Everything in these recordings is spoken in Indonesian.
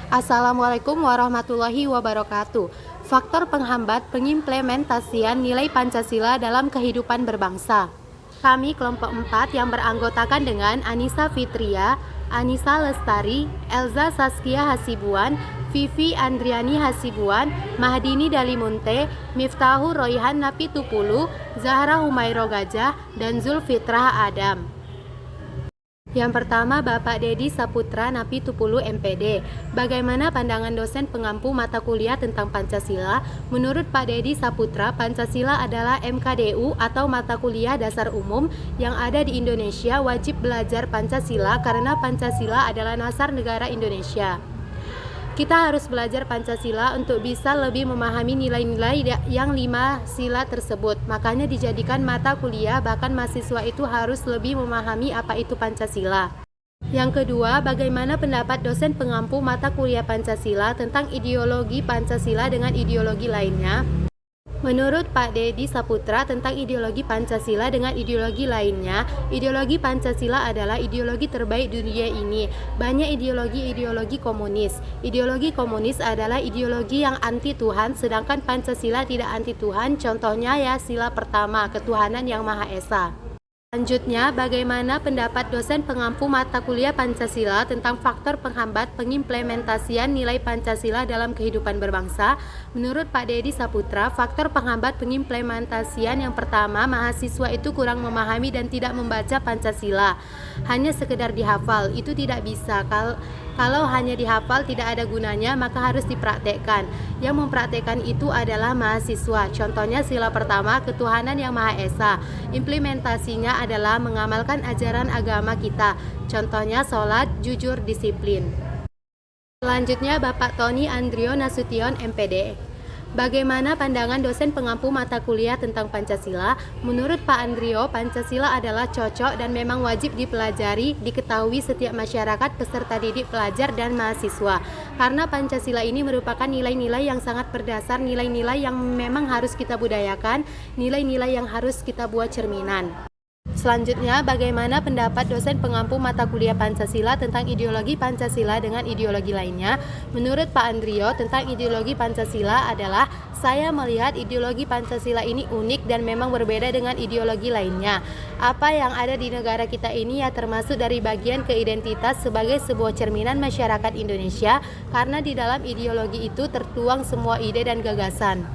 Assalamualaikum warahmatullahi wabarakatuh. Faktor penghambat pengimplementasian nilai Pancasila dalam kehidupan berbangsa. Kami kelompok 4 yang beranggotakan dengan Anissa Fitria, Anissa Lestari, Elza Saskia Hasibuan, Vivi Andriani Hasibuan, Mahdini Dalimunte, Miftahur Royhan Napitupulu, Zahra Humairo Gajah, dan Zulfitrah Adam. Yang pertama, Bapak Dedi Saputra Napitupulu MPD. Bagaimana pandangan dosen pengampu mata kuliah tentang Pancasila? Menurut Pak Dedi Saputra, Pancasila adalah MKDU atau mata kuliah dasar umum yang ada di Indonesia wajib belajar Pancasila karena Pancasila adalah dasar negara Indonesia. Kita harus belajar Pancasila untuk bisa lebih memahami nilai-nilai yang 5 sila tersebut. Makanya dijadikan mata kuliah, bahkan mahasiswa itu harus lebih memahami apa itu Pancasila. Yang kedua, bagaimana pendapat dosen pengampu mata kuliah Pancasila tentang ideologi Pancasila dengan ideologi lainnya? Menurut Pak Dedi Saputra tentang ideologi Pancasila dengan ideologi lainnya, ideologi Pancasila adalah ideologi terbaik dunia ini. Banyak ideologi komunis. Ideologi komunis adalah ideologi yang anti Tuhan, sedangkan Pancasila tidak anti Tuhan. Contohnya ya sila pertama, ketuhanan yang Maha Esa. Selanjutnya, bagaimana pendapat dosen pengampu mata kuliah Pancasila tentang faktor penghambat pengimplementasian nilai Pancasila dalam kehidupan berbangsa? Menurut Pak Dedi Saputra, faktor penghambat pengimplementasian yang pertama, mahasiswa itu kurang memahami dan tidak membaca Pancasila. Hanya sekedar dihafal, itu tidak bisa. Kalau hanya dihafal tidak ada gunanya, maka harus dipraktekkan. Yang mempraktekkan itu adalah mahasiswa. Contohnya sila pertama, ketuhanan yang Maha Esa. Implementasinya adalah mengamalkan ajaran agama kita. Contohnya sholat, jujur, disiplin. Selanjutnya Bapak Tony Andrio Nasution MPD. Bagaimana pandangan dosen pengampu mata kuliah tentang Pancasila? Menurut Pak Andrio, Pancasila adalah cocok dan memang wajib dipelajari, diketahui setiap masyarakat, peserta didik, pelajar, dan mahasiswa. Karena Pancasila ini merupakan nilai-nilai yang sangat berdasar, nilai-nilai yang memang harus kita budayakan, nilai-nilai yang harus kita buat cerminan. Selanjutnya, bagaimana pendapat dosen pengampu mata kuliah Pancasila tentang ideologi Pancasila dengan ideologi lainnya? Menurut Pak Andrio, tentang ideologi Pancasila adalah, saya melihat ideologi Pancasila ini unik dan memang berbeda dengan ideologi lainnya. Apa yang ada di negara kita ini ya termasuk dari bagian keidentitas sebagai sebuah cerminan masyarakat Indonesia, karena di dalam ideologi itu tertuang semua ide dan gagasan.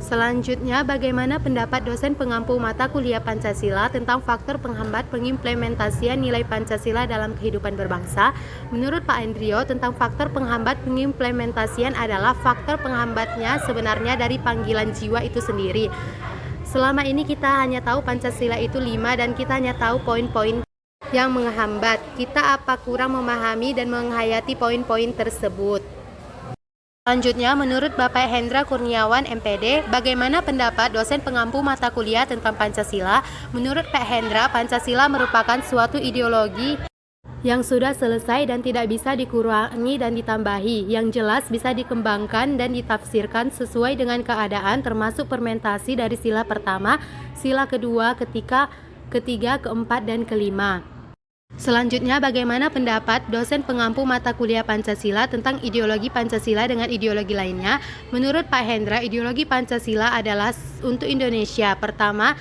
Selanjutnya, bagaimana pendapat dosen pengampu mata kuliah Pancasila tentang faktor penghambat pengimplementasian nilai Pancasila dalam kehidupan berbangsa? Menurut Pak Andrio, tentang faktor penghambat pengimplementasian adalah faktor penghambatnya sebenarnya dari panggilan jiwa itu sendiri. Selama ini kita hanya tahu Pancasila itu 5 dan kita hanya tahu poin-poin yang menghambat. Kita apa kurang memahami dan menghayati poin-poin tersebut? Selanjutnya, menurut Bapak Hendra Kurniawan MPD, bagaimana pendapat dosen pengampu mata kuliah tentang Pancasila? Menurut Pak Hendra, Pancasila merupakan suatu ideologi yang sudah selesai dan tidak bisa dikurangi dan ditambahi, yang jelas bisa dikembangkan dan ditafsirkan sesuai dengan keadaan, termasuk fermentasi dari sila pertama, sila kedua, ketiga, keempat, dan kelima. Selanjutnya, bagaimana pendapat dosen pengampu mata kuliah Pancasila tentang ideologi Pancasila dengan ideologi lainnya? Menurut Pak Hendra, ideologi Pancasila adalah untuk Indonesia. Pertama,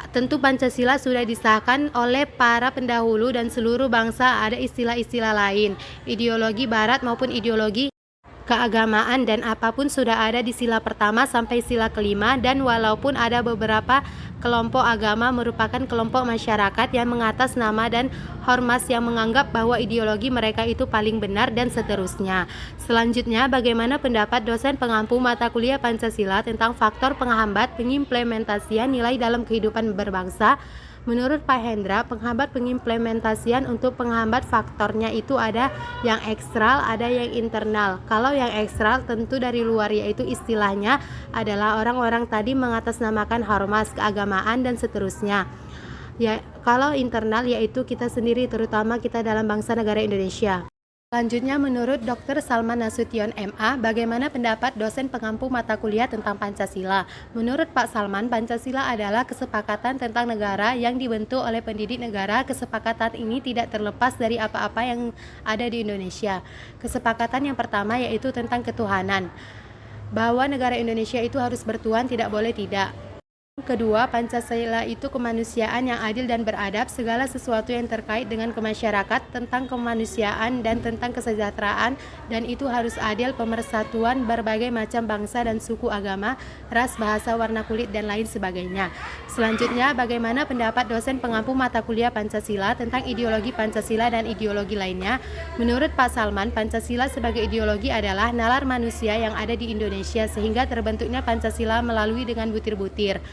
tentu Pancasila sudah disahkan oleh para pendahulu dan seluruh bangsa. Ada istilah-istilah lain, ideologi barat maupun ideologi keagamaan, dan apapun sudah ada di sila pertama sampai sila kelima. Dan walaupun ada beberapa kelompok agama merupakan kelompok masyarakat yang mengatas nama dan ormas yang menganggap bahwa ideologi mereka itu paling benar dan seterusnya. Selanjutnya, bagaimana pendapat dosen pengampu mata kuliah Pancasila tentang faktor penghambat pengimplementasian nilai dalam kehidupan berbangsa? Menurut Pak Hendra, penghambat pengimplementasian untuk penghambat faktornya itu ada yang eksternal, ada yang internal. Kalau yang eksternal tentu dari luar, yaitu istilahnya adalah orang-orang tadi mengatasnamakan ormas, keagamaan, dan seterusnya. Ya, kalau internal yaitu kita sendiri, terutama kita dalam bangsa negara Indonesia. Selanjutnya, menurut Dr. Salman Nasution MA, bagaimana pendapat dosen pengampu mata kuliah tentang Pancasila? Menurut Pak Salman, Pancasila adalah kesepakatan tentang negara yang dibentuk oleh pendidik negara. Kesepakatan ini tidak terlepas dari apa-apa yang ada di Indonesia. Kesepakatan yang pertama yaitu tentang ketuhanan, bahwa negara Indonesia itu harus bertuhan, tidak boleh tidak. Kedua, Pancasila itu kemanusiaan yang adil dan beradab. Segala sesuatu yang terkait dengan kemasyarakat, tentang kemanusiaan dan tentang kesejahteraan, dan itu harus adil, pemersatuan berbagai macam bangsa dan suku, agama, ras, bahasa, warna kulit, dan lain sebagainya. Selanjutnya, bagaimana pendapat dosen pengampu mata kuliah Pancasila tentang ideologi Pancasila dan ideologi lainnya? Menurut Pak Salman, Pancasila sebagai ideologi adalah nalar manusia yang ada di Indonesia sehingga terbentuknya Pancasila melalui dengan butir-butir.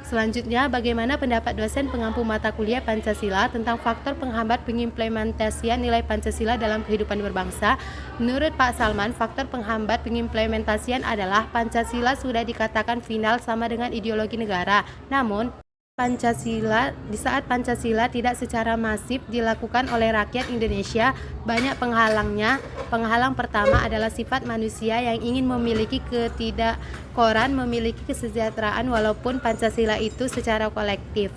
Selanjutnya, bagaimana pendapat dosen pengampu mata kuliah Pancasila tentang faktor penghambat pengimplementasian nilai Pancasila dalam kehidupan berbangsa? Menurut Pak Salman, faktor penghambat pengimplementasian adalah Pancasila sudah dikatakan final sama dengan ideologi negara. Namun, di saat Pancasila tidak secara masif dilakukan oleh rakyat Indonesia, banyak penghalangnya. Penghalang pertama adalah sifat manusia yang ingin memiliki ketidakkoran, memiliki kesejahteraan walaupun Pancasila itu secara kolektif.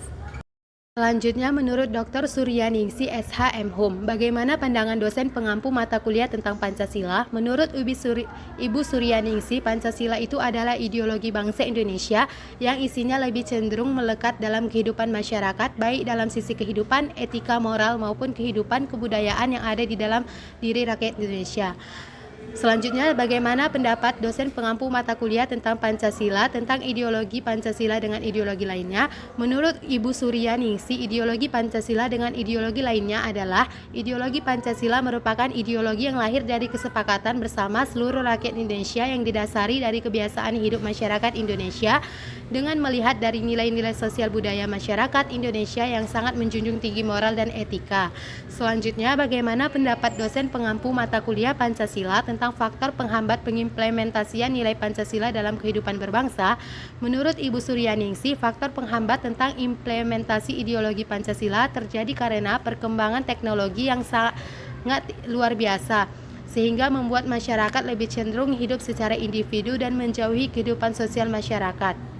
Selanjutnya, menurut Dr. Suryaningsih SH MHum, bagaimana pandangan dosen pengampu mata kuliah tentang Pancasila? Menurut Ibu Suryaningsih, Pancasila itu adalah ideologi bangsa Indonesia yang isinya lebih cenderung melekat dalam kehidupan masyarakat, baik dalam sisi kehidupan, etika, moral, maupun kehidupan kebudayaan yang ada di dalam diri rakyat Indonesia. Selanjutnya, bagaimana pendapat dosen pengampu mata kuliah tentang Pancasila, tentang ideologi Pancasila dengan ideologi lainnya? Menurut Ibu Suryaningsih, ideologi Pancasila dengan ideologi lainnya adalah ideologi Pancasila merupakan ideologi yang lahir dari kesepakatan bersama seluruh rakyat Indonesia yang didasari dari kebiasaan hidup masyarakat Indonesia dengan melihat dari nilai-nilai sosial budaya masyarakat Indonesia yang sangat menjunjung tinggi moral dan etika. Selanjutnya, bagaimana pendapat dosen pengampu mata kuliah Pancasila tentang faktor penghambat pengimplementasian nilai Pancasila dalam kehidupan berbangsa? Menurut Ibu Suryaningsih, faktor penghambat tentang implementasi ideologi Pancasila terjadi karena perkembangan teknologi yang sangat luar biasa, sehingga membuat masyarakat lebih cenderung hidup secara individu dan menjauhi kehidupan sosial masyarakat.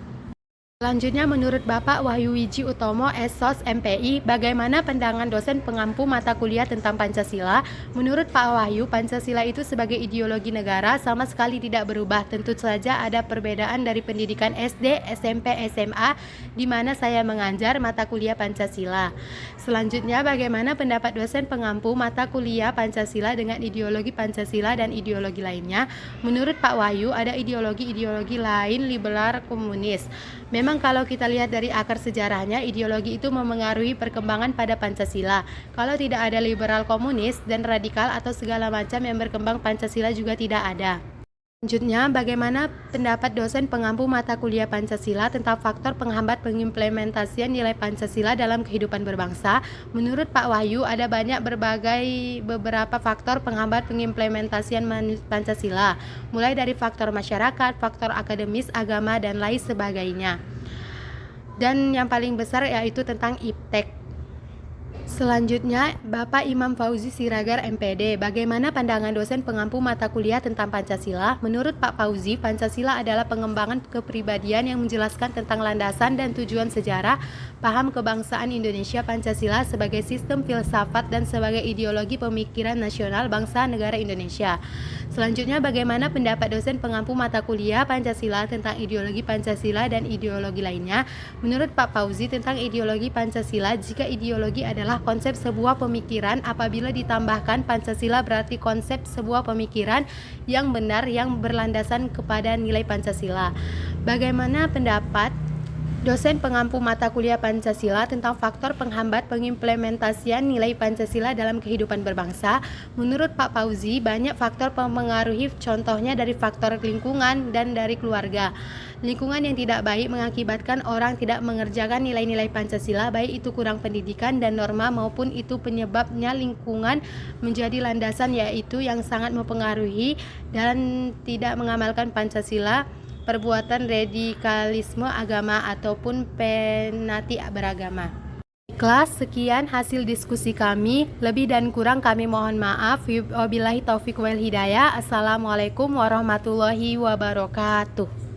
Selanjutnya, menurut Bapak Wahyu Wiji Utomo, SSOS MPI, bagaimana pandangan dosen pengampu mata kuliah tentang Pancasila? Menurut Pak Wahyu, Pancasila itu sebagai ideologi negara sama sekali tidak berubah. Tentu saja ada perbedaan dari pendidikan SD, SMP, SMA, di mana saya mengajar mata kuliah Pancasila. Selanjutnya, bagaimana pendapat dosen pengampu mata kuliah Pancasila dengan ideologi Pancasila dan ideologi lainnya? Menurut Pak Wahyu, ada ideologi-ideologi lain liberal komunis. Memang kalau kita lihat dari akar sejarahnya, ideologi itu memengaruhi perkembangan pada Pancasila. Kalau tidak ada liberal komunis dan radikal atau segala macam yang berkembang, Pancasila juga tidak ada. Selanjutnya, bagaimana pendapat dosen pengampu mata kuliah Pancasila tentang faktor penghambat pengimplementasian nilai Pancasila dalam kehidupan berbangsa? Menurut Pak Wahyu, ada beberapa faktor penghambat pengimplementasian Pancasila, mulai dari faktor masyarakat, faktor akademis, agama, dan lain sebagainya. Dan yang paling besar yaitu tentang iptek. Selanjutnya, Bapak Imam Fauzi Siregar MPD, bagaimana pandangan dosen pengampu mata kuliah tentang Pancasila? Menurut Pak Fauzi, Pancasila adalah pengembangan kepribadian yang menjelaskan tentang landasan dan tujuan sejarah, paham kebangsaan Indonesia. Pancasila sebagai sistem filsafat dan sebagai ideologi pemikiran nasional bangsa negara Indonesia. Selanjutnya, bagaimana pendapat dosen pengampu mata kuliah Pancasila tentang ideologi Pancasila dan ideologi lainnya? Menurut Pak Fauzi, tentang ideologi Pancasila, jika ideologi adalah konsep sebuah pemikiran, apabila ditambahkan Pancasila berarti konsep sebuah pemikiran yang benar yang berlandasan kepada nilai Pancasila. Bagaimana pendapat dosen pengampu mata kuliah Pancasila tentang faktor penghambat pengimplementasian nilai Pancasila dalam kehidupan berbangsa? Menurut Pak Fauzi, banyak faktor mempengaruhi, contohnya dari faktor lingkungan dan dari keluarga. Lingkungan yang tidak baik mengakibatkan orang tidak mengerjakan nilai-nilai Pancasila, baik itu kurang pendidikan dan norma maupun itu penyebabnya lingkungan menjadi landasan, yaitu yang sangat mempengaruhi dan tidak mengamalkan Pancasila, perbuatan radikalisme agama ataupun penati beragama. Kelas, sekian hasil diskusi kami. Lebih dan kurang kami mohon maaf. Wabillahi taufiq wal hidayah. Assalamualaikum warahmatullahi wabarakatuh.